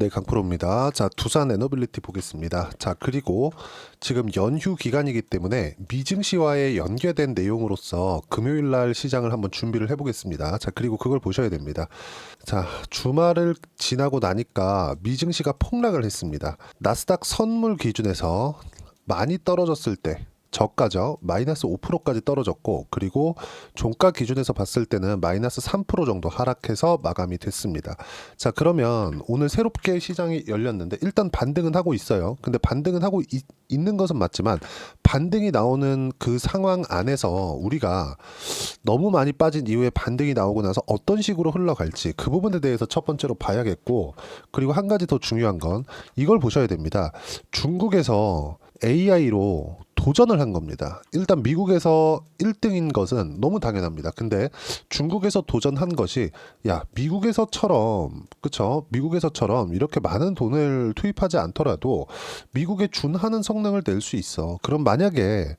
네, 강프로입니다. 자, 두산 에너빌리티 보겠습니다. 자, 그리고 지금 연휴 기간이기 때문에 미증시와의 연계된 내용으로서 금요일 날 시장을 한번 준비를 해보겠습니다. 자, 그리고 그걸 보셔야 됩니다. 자, 주말을 지나고 나니까 미증시가 폭락을 했습니다. 나스닥 선물 기준에서 많이 떨어졌을 때 저가죠. 마이너스 5%까지 떨어졌고, 그리고 종가 기준에서 봤을 때는 마이너스 3% 정도 하락해서 마감이 됐습니다. 자, 그러면 오늘 새롭게 시장이 열렸는데 일단 반등은 하고 있어요. 근데 반등은 하고 있는 것은 맞지만 반등이 나오는 그 상황 안에서 우리가 너무 많이 빠진 이후에 반등이 나오고 나서 어떤 식으로 흘러갈지 그 부분에 대해서 첫 번째로 봐야겠고, 그리고 한 가지 더 중요한 건 이걸 보셔야 됩니다. 중국에서 AI로 도전을 한 겁니다. 일단 미국에서 1등인 것은 너무 당연합니다. 근데 중국에서 도전한 것이 야, 미국에서처럼 그쵸? 미국에서처럼 이렇게 많은 돈을 투입하지 않더라도 미국에 준하는 성능을 낼 수 있어. 그럼 만약에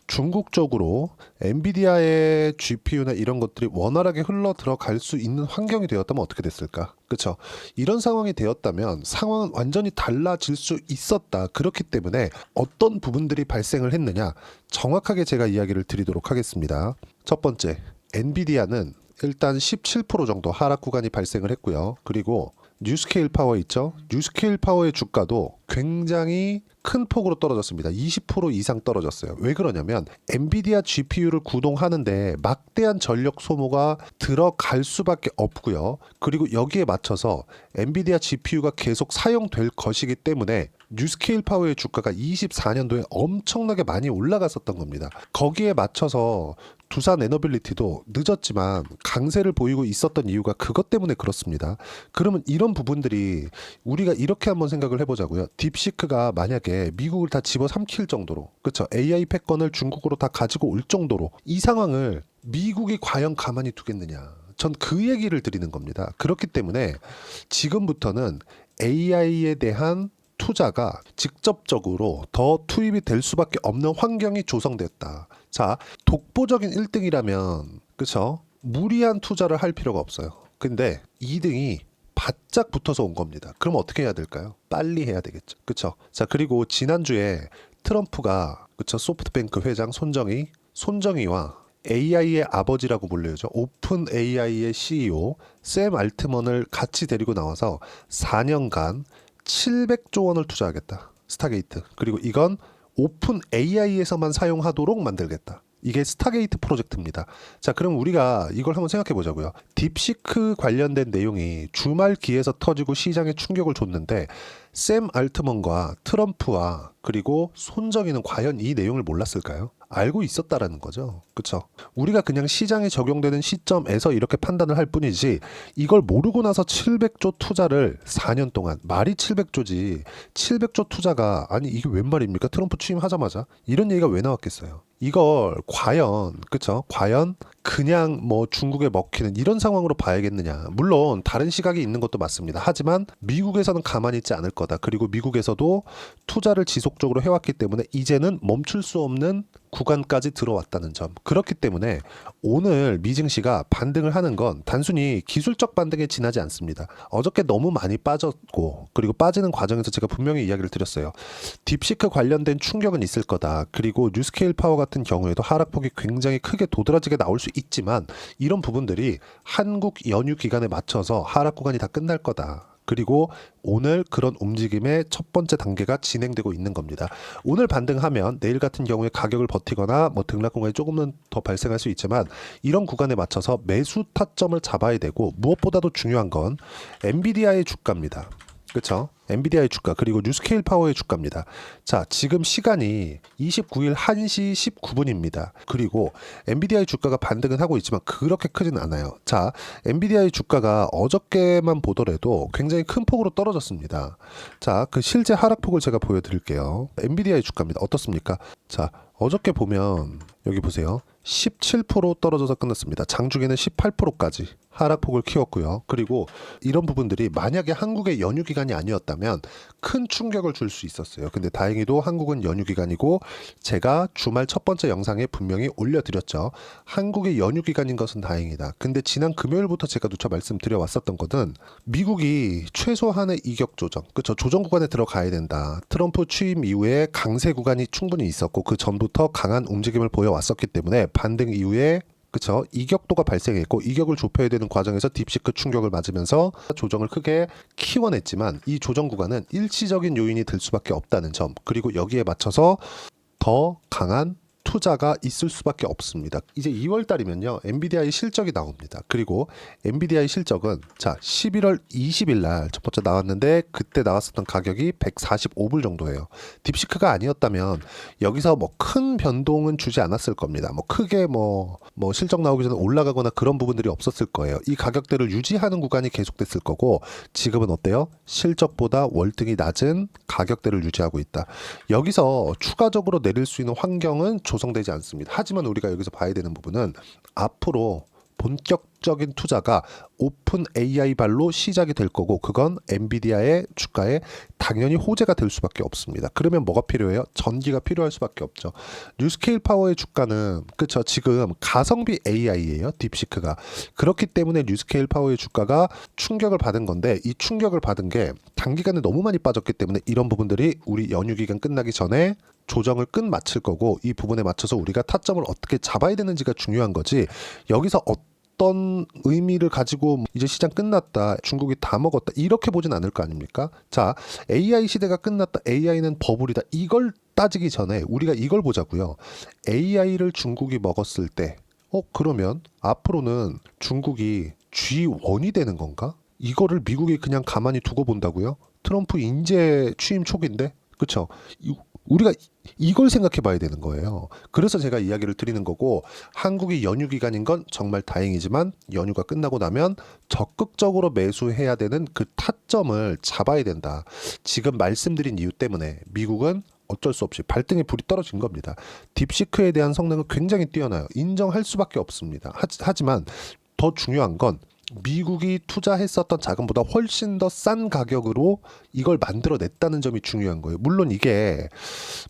중국 쪽으로 엔비디아의 GPU나 이런 것들이 원활하게 흘러 들어갈 수 있는 환경이 되었다면 어떻게 됐을까? 그쵸? 이런 상황이 되었다면 상황은 완전히 달라질 수 있었다. 그렇기 때문에 어떤 부분들이 발생을 했느냐, 정확하게 제가 이야기를 드리도록 하겠습니다. 첫 번째, 엔비디아는 일단 17% 정도 하락 구간이 발생을 했고요. 그리고 뉴스케일 파워 있죠? 뉴스케일 파워의 주가도 굉장히 큰 폭으로 떨어졌습니다. 20% 이상 떨어졌어요. 왜 그러냐면 엔비디아 GPU를 구동하는데 막대한 전력 소모가 들어갈 수밖에 없고요. 그리고 여기에 맞춰서 엔비디아 GPU가 계속 사용될 것이기 때문에 뉴스케일 파워의 주가가 24년도에 엄청나게 많이 올라갔었던 겁니다. 거기에 맞춰서 두산 에너빌리티도 늦었지만 강세를 보이고 있었던 이유가 그것 때문에 그렇습니다. 그러면 이런 부분들이 우리가 이렇게 한번 생각을 해보자고요. 딥시크가 만약에 미국을 다 집어삼킬 정도로, 그렇죠? AI 패권을 중국으로 다 가지고 올 정도로 이 상황을 미국이 과연 가만히 두겠느냐? 전 그 얘기를 드리는 겁니다. 그렇기 때문에 지금부터는 AI에 대한 투자가 직접적으로 더 투입이 될 수밖에 없는 환경이 조성됐다. 자, 독보적인 1등이라면 그쵸? 무리한 투자를 할 필요가 없어요. 근데 2등이 바짝 붙어서 온 겁니다. 그럼 어떻게 해야 될까요? 빨리 해야 되겠죠. 그쵸? 자, 그리고 지난주에 트럼프가 그쵸? 소프트뱅크 회장 손정희와 AI의 아버지라고 불려요. 오픈 AI의 CEO 샘 알트먼을 같이 데리고 나와서 4년간 700조 원을 투자하겠다. 스타게이트. 그리고 이건 오픈 AI에서만 사용하도록 만들겠다. 이게 스타게이트 프로젝트입니다. 자, 그럼 우리가 이걸 한번 생각해 보자고요. 딥시크 관련된 내용이 주말기에서 터지고 시장에 충격을 줬는데 샘 알트먼과 트럼프와 그리고 손정희는 과연 이 내용을 몰랐을까요? 알고 있었다라는 거죠. 그렇죠? 우리가 그냥 시장에 적용되는 시점에서 이렇게 판단을 할 뿐이지 이걸 모르고 나서 700조 투자를 4년 동안, 말이 700조지 700조 투자가 아니 이게 웬 말입니까? 트럼프 취임하자마자 이런 얘기가 왜 나왔겠어요? 이걸 과연 그쵸? 과연 그냥 뭐 중국에 먹히는 이런 상황으로 봐야겠느냐. 물론 다른 시각이 있는 것도 맞습니다. 하지만 미국에서는 가만히 있지 않을 거다. 그리고 미국에서도 투자를 지속적으로 해왔기 때문에 이제는 멈출 수 없는 구간까지 들어왔다는 점. 그렇기 때문에 오늘 미증시가 반등을 하는 건 단순히 기술적 반등에 지나지 않습니다. 어저께 너무 많이 빠졌고 그리고 빠지는 과정에서 제가 분명히 이야기를 드렸어요. 딥시크 관련된 충격은 있을 거다. 그리고 뉴스케일 파워 같은 경우에도 하락폭이 굉장히 크게 도드라지게 나올 수 있지만 이런 부분들이 한국 연휴 기간에 맞춰서 하락 구간이 다 끝날 거다. 그리고 오늘 그런 움직임의 첫 번째 단계가 진행되고 있는 겁니다. 오늘 반등하면 내일 같은 경우에 가격을 버티거나 뭐 등락 공간이 조금은 더 발생할 수 있지만 이런 구간에 맞춰서 매수 타점을 잡아야 되고 무엇보다도 중요한 건 엔비디아의 주가입니다. 그렇죠? 엔비디아의 주가 그리고 뉴스케일 파워의 주가입니다. 자, 지금 시간이 29일 1시 19분입니다. 그리고 엔비디아의 주가가 반등은 하고 있지만 그렇게 크진 않아요. 자, 엔비디아의 주가가 어저께만 보더라도 굉장히 큰 폭으로 떨어졌습니다. 자, 그 실제 하락폭을 제가 보여드릴게요. 엔비디아의 주가입니다. 어떻습니까? 자, 어저께 보면 여기 보세요. 17% 떨어져서 끝났습니다. 장중에는 18%까지 하락폭을 키웠고요. 그리고 이런 부분들이 만약에 한국의 연휴 기간이 아니었다면 큰 충격을 줄 수 있었어요. 근데 다행히도 한국은 연휴 기간이고 제가 주말 첫 번째 영상에 분명히 올려드렸죠. 한국의 연휴 기간인 것은 다행이다. 근데 지난 금요일부터 제가 누차 말씀드려 왔었던 것은 미국이 최소한의 이격 조정, 그쵸? 조정 구간에 들어가야 된다. 트럼프 취임 이후에 강세 구간이 충분히 있었고 그 전부터 강한 움직임을 보여왔었기 때문에 반등 이후에 그쵸? 이격도가 발생했고 이격을 좁혀야 되는 과정에서 딥시크 충격을 맞으면서 조정을 크게 키워냈지만 이 조정 구간은 일시적인 요인이 될 수밖에 없다는 점, 그리고 여기에 맞춰서 더 강한 투자가 있을 수밖에 없습니다. 이제 2월 달이면요. 엔비디아의 실적이 나옵니다. 그리고 엔비디아의 실적은 자 11월 20일 날 첫 번째 나왔는데 그때 나왔었던 가격이 145불 정도예요. 딥시크가 아니었다면 여기서 뭐 큰 변동은 주지 않았을 겁니다. 뭐 크게 뭐 실적 나오기 전에 올라가거나 그런 부분들이 없었을 거예요. 이 가격대를 유지하는 구간이 계속됐을 거고 지금은 어때요? 실적보다 월등히 낮은 가격대를 유지하고 있다. 여기서 추가적으로 내릴 수 있는 환경은 조성되지 않습니다. 하지만 우리가 여기서 봐야 되는 부분은 앞으로 본격적인 투자가 오픈 AI 발로 시작이 될 거고 그건 엔비디아의 주가에 당연히 호재가 될 수밖에 없습니다. 그러면 뭐가 필요해요? 전기가 필요할 수밖에 없죠. 뉴스케일 파워의 주가는 그쵸 지금 가성비 AI예요. 딥시크가. 그렇기 때문에 뉴스케일 파워의 주가가 충격을 받은 건데 이 충격을 받은 게 단기간에 너무 많이 빠졌기 때문에 이런 부분들이 우리 연휴 기간 끝나기 전에 조정을 끝마칠 거고 이 부분에 맞춰서 우리가 타점을 어떻게 잡아야 되는지가 중요한 거지 여기서 어떤 의미를 가지고 이제 시장 끝났다 중국이 다 먹었다 이렇게 보진 않을 거 아닙니까? 자 AI 시대가 끝났다 AI는 버블이다 이걸 따지기 전에 우리가 이걸 보자고요. AI를 중국이 먹었을 때 그러면 앞으로는 중국이 G1이 되는 건가? 이거를 미국이 그냥 가만히 두고 본다고요? 트럼프 인재 취임 초기인데 그쵸? 우리가 이걸 생각해 봐야 되는 거예요. 그래서 제가 이야기를 드리는 거고 한국이 연휴 기간인 건 정말 다행이지만 연휴가 끝나고 나면 적극적으로 매수해야 되는 그 타점을 잡아야 된다. 지금 말씀드린 이유 때문에 미국은 어쩔 수 없이 발등에 불이 떨어진 겁니다. 딥시크에 대한 성능은 굉장히 뛰어나요. 인정할 수밖에 없습니다. 하지만 더 중요한 건 미국이 투자했었던 자금보다 훨씬 더 싼 가격으로 이걸 만들어냈다는 점이 중요한 거예요. 물론 이게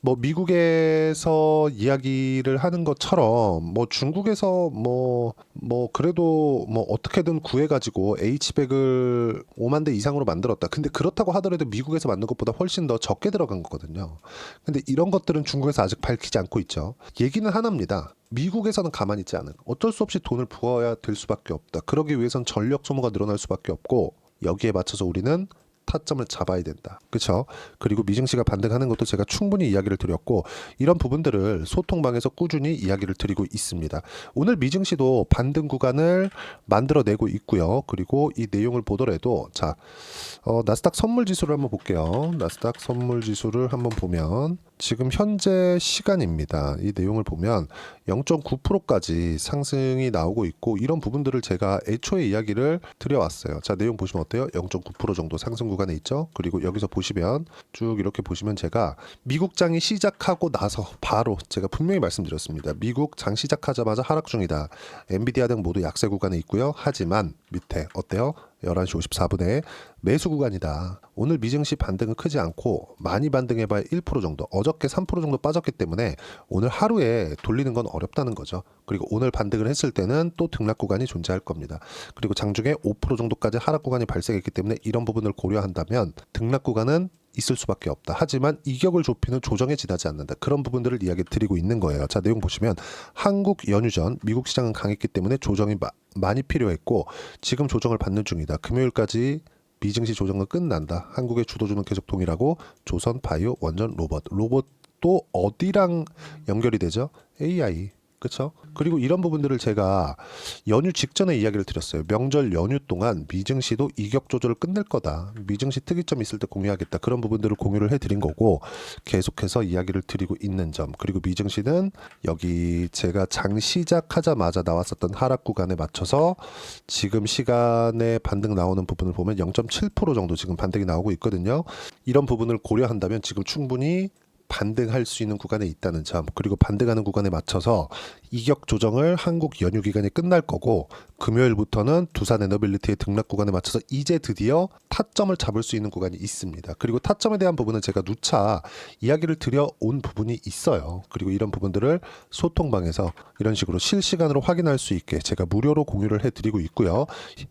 뭐 미국에서 이야기를 하는 것처럼 뭐 중국에서 뭐 그래도 뭐 어떻게든 구해가지고 H백을 5만 대 이상으로 만들었다. 근데 그렇다고 하더라도 미국에서 만든 것보다 훨씬 더 적게 들어간 거거든요. 근데 이런 것들은 중국에서 아직 밝히지 않고 있죠. 얘기는 하나입니다. 미국에서는 가만히 있지 않은 어쩔 수 없이 돈을 부어야 될 수밖에 없다. 그러기 위해선 전력 소모가 늘어날 수밖에 없고 여기에 맞춰서 우리는 타점을 잡아야 된다. 그렇죠? 그리고 미증시가 반등하는 것도 제가 충분히 이야기를 드렸고 이런 부분들을 소통방에서 꾸준히 이야기를 드리고 있습니다. 오늘 미증시도 반등 구간을 만들어내고 있고요. 그리고 이 내용을 보더라도 자 나스닥 선물지수를 한번 볼게요. 나스닥 선물지수를 한번 보면 지금 현재 시간입니다. 이 내용을 보면 0.9%까지 상승이 나오고 있고 이런 부분들을 제가 애초에 이야기를 드려왔어요. 자 내용 보시면 어때요? 0.9% 정도 상승 구간에 있죠. 그리고 여기서 보시면 쭉 이렇게 보시면 제가 미국 장이 시작하고 나서 바로 제가 분명히 말씀드렸습니다. 미국 장 시작하자마자 하락 중이다. 엔비디아 등 모두 약세 구간에 있고요. 하지만 밑에 어때요? 11시 54분에 매수 구간이다. 오늘 미증시 반등은 크지 않고 많이 반등해봐야 1% 정도 어저께 3% 정도 빠졌기 때문에 오늘 하루에 돌리는 건 어렵다는 거죠. 그리고 오늘 반등을 했을 때는 또 등락 구간이 존재할 겁니다. 그리고 장중에 5% 정도까지 하락 구간이 발생했기 때문에 이런 부분을 고려한다면 등락 구간은 있을 수밖에 없다. 하지만 이격을 좁히는 조정에 지나지 않는다. 그런 부분들을 이야기 드리고 있는 거예요. 자 내용 보시면 한국 연휴 전 미국 시장은 강했기 때문에 조정이 많이 필요했고 지금 조정을 받는 중이다. 금요일까지 미증시 조정은 끝난다. 한국의 주도주는 계속 동일하고 조선, 바이오, 원전, 로봇도 어디랑 연결이 되죠? AI. 그렇죠? 그리고 이런 부분들을 제가 연휴 직전에 이야기를 드렸어요. 명절 연휴 동안 미증시도 이격 조절을 끝낼 거다. 미증시 특이점 있을 때 공유하겠다. 그런 부분들을 공유를 해드린 거고 계속해서 이야기를 드리고 있는 점. 그리고 미증시는 여기 제가 장 시작하자마자 나왔었던 하락 구간에 맞춰서 지금 시간에 반등 나오는 부분을 보면 0.7% 정도 지금 반등이 나오고 있거든요. 이런 부분을 고려한다면 지금 충분히 반등할 수 있는 구간에 있다는 점, 그리고 반등하는 구간에 맞춰서 이격 조정을 한국 연휴 기간이 끝날 거고, 금요일부터는 두산 에너빌리티의 등락 구간에 맞춰서 이제 드디어 타점을 잡을 수 있는 구간이 있습니다. 그리고 타점에 대한 부분은 제가 누차 이야기를 드려온 부분이 있어요. 그리고 이런 부분들을 소통방에서 이런 식으로 실시간으로 확인할 수 있게 제가 무료로 공유를 해드리고 있고요.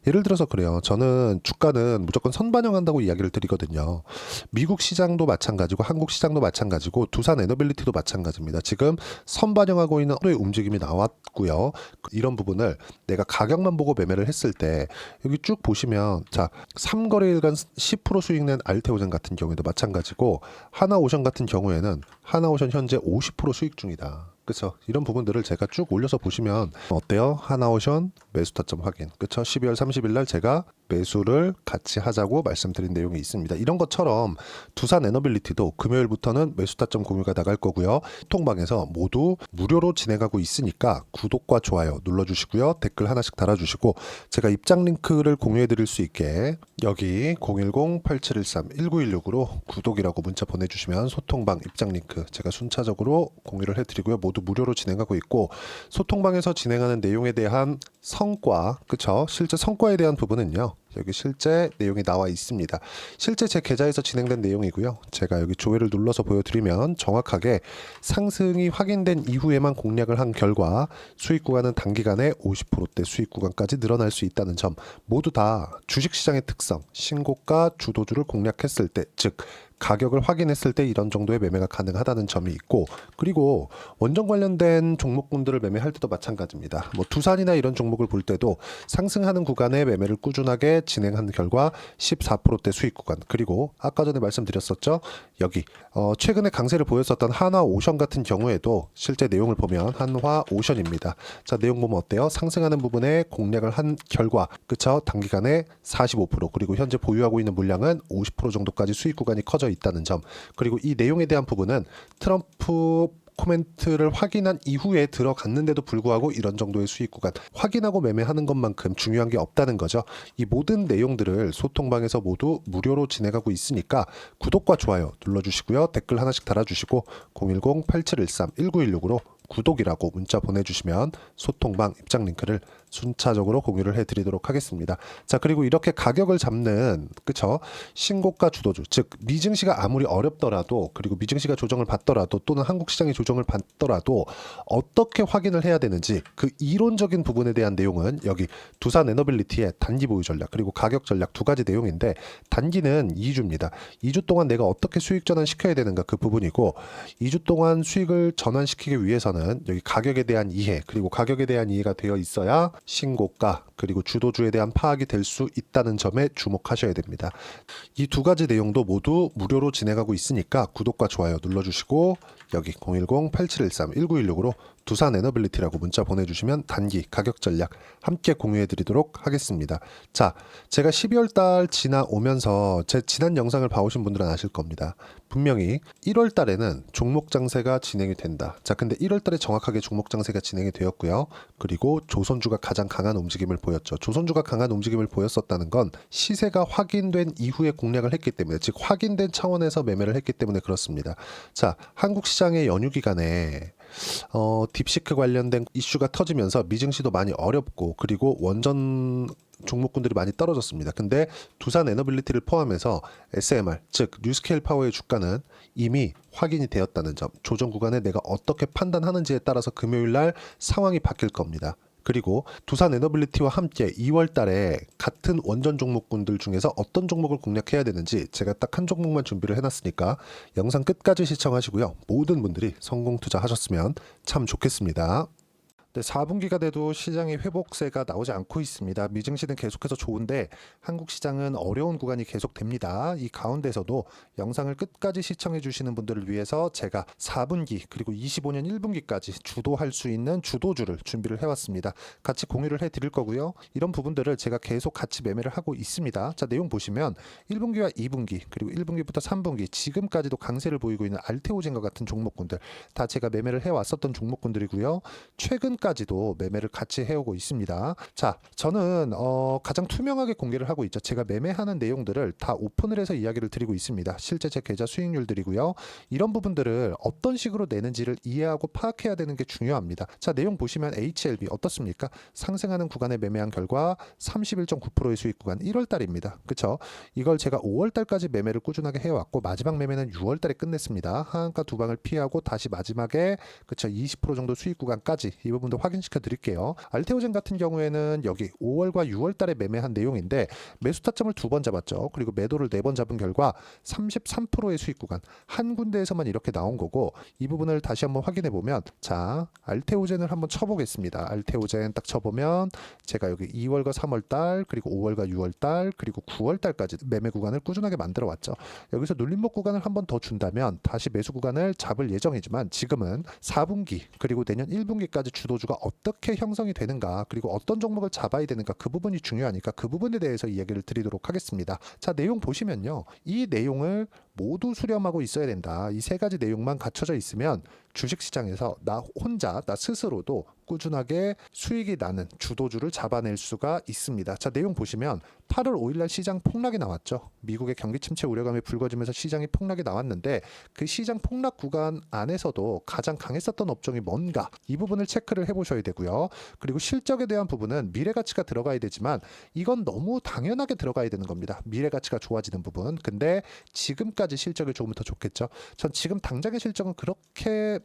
예를 들어서 그래요. 저는 주가는 무조건 선반영한다고 이야기를 드리거든요. 미국 시장도 마찬가지고 한국 시장도 마찬가지고 두산 에너빌리티도 마찬가지입니다. 지금 선반영하고 있는 하루의 움직임이 나왔고요. 이런 부분을 내가 가격만 보고 매매를 했을 때 여기 쭉 보시면, 자, 3거래일간 10% 수익 낸 알테오젠 같은 경우에도 마찬가지고, 하나오션 같은 경우에는 하나오션 현재 50% 수익 중이다. 그쵸? 이런 부분들을 제가 쭉 올려서 보시면 어때요? 하나오션 매수 타점 확인. 그쵸? 12월 30일 날 제가 매수를 같이 하자고 말씀드린 내용이 있습니다. 이런 것처럼 두산 에너빌리티도 금요일부터는 매수 타점 공유가 나갈 거고요. 소통방에서 모두 무료로 진행하고 있으니까 구독과 좋아요 눌러주시고요. 댓글 하나씩 달아주시고, 제가 입장 링크를 공유해 드릴 수 있게 여기 010-8713-1916으로 구독이라고 문자 보내주시면 소통방 입장 링크 제가 순차적으로 공유를 해드리고요. 모두 무료로 진행하고 있고, 소통방에서 진행하는 내용에 대한 성과, 그쵸? 실제 성과에 대한 부분은요, 여기 실제 내용이 나와 있습니다. 실제 제 계좌에서 진행된 내용이고요. 제가 여기 조회를 눌러서 보여드리면 정확하게 상승이 확인된 이후에만 공략을 한 결과 수익 구간은 단기간에 50%대 수익 구간까지 늘어날 수 있다는 점, 모두 다 주식시장의 특성, 신고가 주도주를 공략했을 때, 즉 가격을 확인했을 때 이런 정도의 매매가 가능하다는 점이 있고, 그리고 원전 관련된 종목군들을 매매할 때도 마찬가지입니다. 뭐 두산이나 이런 종목을 볼 때도 상승하는 구간에 매매를 꾸준하게 진행한 결과 14%대 수익 구간, 그리고 아까 전에 말씀드렸었죠, 여기 최근에 강세를 보였었던 한화오션 같은 경우에도 실제 내용을 보면 한화오션입니다. 자, 내용 보면 어때요? 상승하는 부분에 공략을 한 결과, 그쵸? 단기간에 45%, 그리고 현재 보유하고 있는 물량은 50% 정도까지 수익 구간이 커져 있다는 점, 그리고 이 내용에 대한 부분은 트럼프 코멘트를 확인한 이후에 들어갔는데도 불구하고 이런 정도의 수익 구간 확인하고 매매하는 것만큼 중요한 게 없다는 거죠. 이 모든 내용들을 소통방에서 모두 무료로 진행하고 있으니까 구독과 좋아요 눌러주시고요. 댓글 하나씩 달아주시고 010-8713-1916으로 구독이라고 문자 보내주시면 소통방 입장 링크를 순차적으로 공유를 해드리도록 하겠습니다. 자, 그리고 이렇게 가격을 잡는, 그쵸? 신고가 주도주, 즉 미증시가 아무리 어렵더라도, 그리고 미증시가 조정을 받더라도, 또는 한국 시장이 조정을 받더라도 어떻게 확인을 해야 되는지, 그 이론적인 부분에 대한 내용은 여기 두산 에너빌리티의 단기 보유 전략 그리고 가격 전략 두 가지 내용인데, 단기는 2주입니다. 2주 동안 내가 어떻게 수익 전환시켜야 되는가, 그 부분이고, 2주 동안 수익을 전환시키기 위해서는 여기 가격에 대한 이해, 그리고 가격에 대한 이해가 되어 있어야 신고가 그리고 주도주에 대한 파악이 될 수 있다는 점에 주목하셔야 됩니다. 이 두 가지 내용도 모두 무료로 진행하고 있으니까 구독과 좋아요 눌러주시고, 여기 010-8713-1916으로 두산 에너빌리티라고 문자 보내주시면 단기 가격 전략 함께 공유해 드리도록 하겠습니다. 자, 제가 12월 달 지나오면서 제 지난 영상을 봐오신 분들은 아실 겁니다. 분명히 1월 달에는 종목 장세가 진행이 된다. 자, 근데 1월 달에 정확하게 종목 장세가 진행이 되었고요. 그리고 조선주가 가장 강한 움직임을 보였죠. 조선주가 강한 움직임을 보였었다는 건 시세가 확인된 이후에 공략을 했기 때문에, 즉 확인된 차원에서 매매를 했기 때문에 그렇습니다. 자, 한국 시장의 연휴 기간에 딥시크 관련된 이슈가 터지면서 미증시도 많이 어렵고, 그리고 원전 종목군들이 많이 떨어졌습니다. 근데 두산 에너빌리티를 포함해서 SMR, 즉 뉴스케일 파워의 주가는 이미 확인이 되었다는 점, 조정 구간에 내가 어떻게 판단하는지에 따라서 금요일 날 상황이 바뀔 겁니다. 그리고 두산 에너빌리티와 함께 2월 달에 같은 원전 종목군들 중에서 어떤 종목을 공략해야 되는지 제가 딱 한 종목만 준비를 해놨으니까 영상 끝까지 시청하시고요. 모든 분들이 성공 투자하셨으면 참 좋겠습니다. 네, 4분기가 돼도 시장의 회복세가 나오지 않고 있습니다. 미증시는 계속해서 좋은데 한국 시장은 어려운 구간이 계속됩니다. 이 가운데서도 영상을 끝까지 시청해 주시는 분들을 위해서 제가 4분기 그리고 25년 1분기까지 주도할 수 있는 주도주를 준비를 해왔습니다. 같이 공유를 해드릴 거고요. 이런 부분들을 제가 계속 같이 매매를 하고 있습니다. 자, 내용 보시면 1분기와 2분기 그리고 1분기부터 3분기 지금까지도 강세를 보이고 있는 알테오젠과 같은 종목군들 다 제가 매매를 해왔었던 종목군들이고요. 최근 아직까지도 매매를 같이 해오고 있습니다. 자, 저는 가장 투명하게 공개를 하고 있죠. 제가 매매하는 내용들을 다 오픈을 해서 이야기를 드리고 있습니다. 실제 제 계좌 수익률들이고요. 이런 부분들을 어떤 식으로 내는지를 이해하고 파악해야 되는 게 중요합니다. 자, 내용 보시면 HLB 어떻습니까? 상승하는 구간에 매매한 결과 31.9%의 수익 구간 1월 달입니다. 그쵸? 이걸 제가 5월 달까지 매매를 꾸준하게 해왔고 마지막 매매는 6월 달에 끝냈습니다. 하한가 두 방을 피하고 다시 마지막에 그쵸 20% 정도 수익 구간까지 이 부분도 확인시켜 드릴게요. 알테오젠 같은 경우에는 여기 5월과 6월 달에 매매한 내용인데 매수 타점을 2번 잡았죠. 그리고 매도를 4번 잡은 결과 33%의 수익 구간 한 군데에서만 이렇게 나온 거고 이 부분을 다시 한번 확인해 보면 자 알테오젠을 한번 쳐보겠습니다. 알테오젠 딱 쳐보면 제가 여기 2월과 3월 달 그리고 5월과 6월 달 그리고 9월 달까지 매매 구간을 꾸준하게 만들어 왔죠. 여기서 눌림목 구간을 한 번 더 준다면 다시 매수 구간을 잡을 예정이지만 지금은 4분기 그리고 내년 1분기까지 주도주가 어떻게 형성이 되는가 그리고 어떤 종목을 잡아야 되는가 그 부분이 중요하니까 그 부분에 대해서 이야기를 드리도록 하겠습니다. 자, 내용 보시면요. 이 내용을 모두 수렴하고 있어야 된다. 이 세 가지 내용만 갖춰져 있으면 주식시장에서 나 혼자 나 스스로도 꾸준하게 수익이 나는 주도주를 잡아낼 수가 있습니다. 자, 내용 보시면 8월 5일날 시장 폭락이 나왔죠. 미국의 경기 침체 우려감이 불거지면서 시장이 폭락이 나왔는데 그 시장 폭락 구간 안에서도 가장 강했었던 업종이 뭔가 이 부분을 체크를 해보셔야 되고요. 그리고 실적에 대한 부분은 미래가치가 들어가야 되지만 이건 너무 당연하게 들어가야 되는 겁니다. 미래가치가 좋아지는 부분. 근데 지금까지 실적이 조금 더 좋겠죠. 전 지금 당장의 실적은 그렇게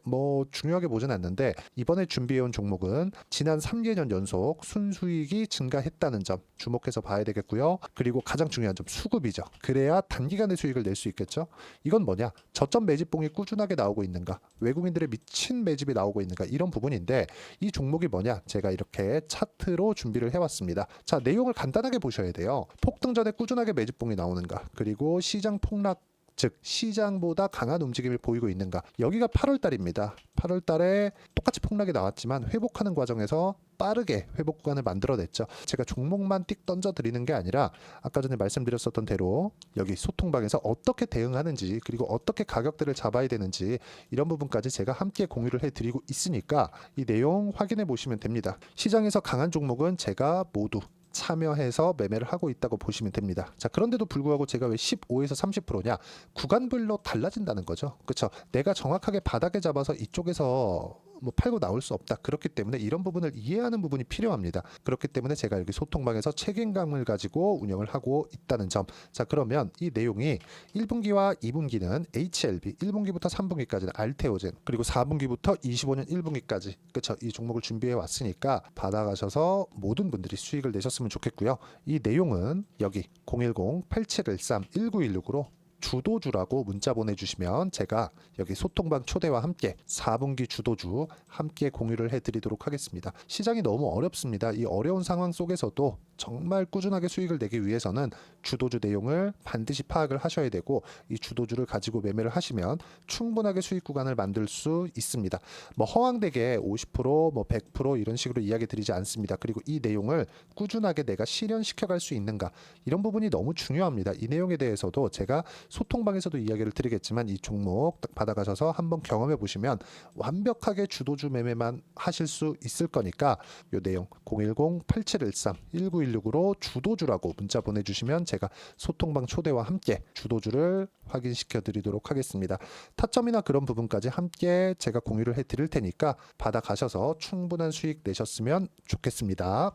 중요하게 보진 않는데 이번에 준비해온 종목은 지난 3개년 연속 순수익이 증가했다는 점 주목해서 봐야 되겠고요. 그리고 가장 중요한 점 수급이죠. 그래야 단기간에 수익을 낼 수 있겠죠. 이건 뭐냐? 저점 매집봉이 꾸준하게 나오고 있는가? 외국인들의 미친 매집이 나오고 있는가? 이런 부분인데 이 종목이 뭐냐? 제가 이렇게 차트로 준비를 해왔습니다. 자, 내용을 간단하게 보셔야 돼요. 폭등 전에 꾸준하게 매집봉이 나오는가? 그리고 시장 폭락 즉 시장보다 강한 움직임을 보이고 있는가. 여기가 8월 달입니다. 8월 달에 똑같이 폭락이 나왔지만 회복하는 과정에서 빠르게 회복 구간을 만들어냈죠. 제가 종목만 띡 던져드리는 게 아니라 아까 전에 말씀드렸었던 대로 여기 소통방에서 어떻게 대응하는지 그리고 어떻게 가격대를 잡아야 되는지 이런 부분까지 제가 함께 공유를 해드리고 있으니까 이 내용 확인해 보시면 됩니다. 시장에서 강한 종목은 제가 모두 참여해서 매매를 하고 있다고 보시면 됩니다. 자, 그런데도 불구하고 제가 왜 15에서 30%냐? 구간별로 달라진다는 거죠. 그렇죠? 내가 정확하게 바닥에 잡아서 이쪽에서 팔고 나올 수 없다. 그렇기 때문에 이런 부분을 이해하는 부분이 필요합니다. 그렇기 때문에 제가 여기 소통방에서 책임감을 가지고 운영을 하고 있다는 점. 자, 그러면 이 내용이 1분기와 2분기는 HLB, 1분기부터 3분기까지는 알테오젠, 그리고 4분기부터 25년 1분기까지 그렇죠. 이 종목을 준비해 왔으니까 받아가셔서 모든 분들이 수익을 내셨으면 좋겠고요. 이 내용은 여기 010-8713-1916으로 주도주라고 문자 보내주시면 제가 여기 소통방 초대와 함께 4분기 주도주 함께 공유를 해드리도록 하겠습니다. 시장이 너무 어렵습니다. 이 어려운 상황 속에서도 정말 꾸준하게 수익을 내기 위해서는 주도주 내용을 반드시 파악을 하셔야 되고 이 주도주를 가지고 매매를 하시면 충분하게 수익 구간을 만들 수 있습니다. 허황되게 50%, 100% 이런 식으로 이야기 드리지 않습니다. 그리고 이 내용을 꾸준하게 내가 실현시켜 갈 수 있는가 이런 부분이 너무 중요합니다. 이 내용에 대해서도 제가 소통방에서도 이야기를 드리겠지만 이 종목 딱 받아가셔서 한번 경험해 보시면 완벽하게 주도주 매매만 하실 수 있을 거니까 이 내용 010-8713-1916으로 주도주라고 문자 보내주시면 제가 소통방 초대와 함께 주도주를 확인시켜 드리도록 하겠습니다. 타점이나 그런 부분까지 함께 제가 공유를 해 드릴 테니까 받아가셔서 충분한 수익 내셨으면 좋겠습니다.